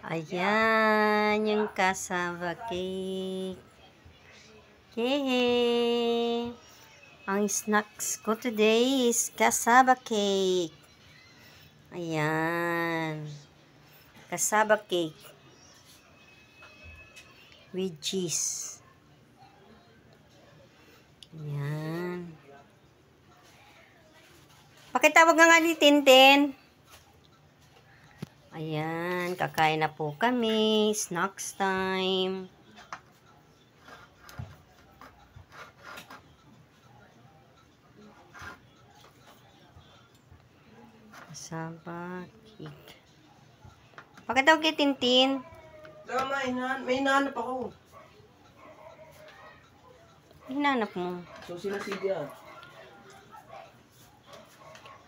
Ayan, yung cassava cake. Yay! Ang snacks ko today is cassava cake. Ayan. Cassava cake. With cheese. Ayan. Pakitawag nga ni Tintin. Ayan, kakain na po kami. Snacks time. Cassava cake. Pakitawag kay Tintin. Tama, may hinahanap ako. Hinanap mo. Susi na CD ah.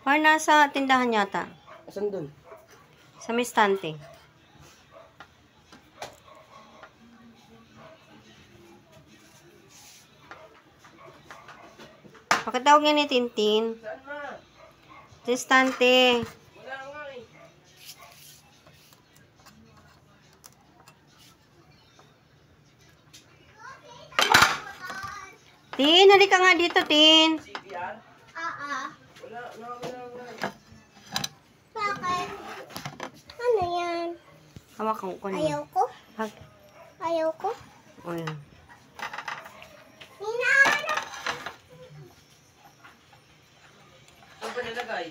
Or nasa tindahan yata. Asan dun? Sa may stante. Pakitawag niya ni Tintin. Saan ma? Sa stante. Wala nga eh. Tin, halika nga dito, Tin. CD ah? Wala nga eh. Bakit? Ano yan? Hawakan ko na. Ayaw ko? Ayaw ko? O yan. Hinahanap. Saan ba nilagay?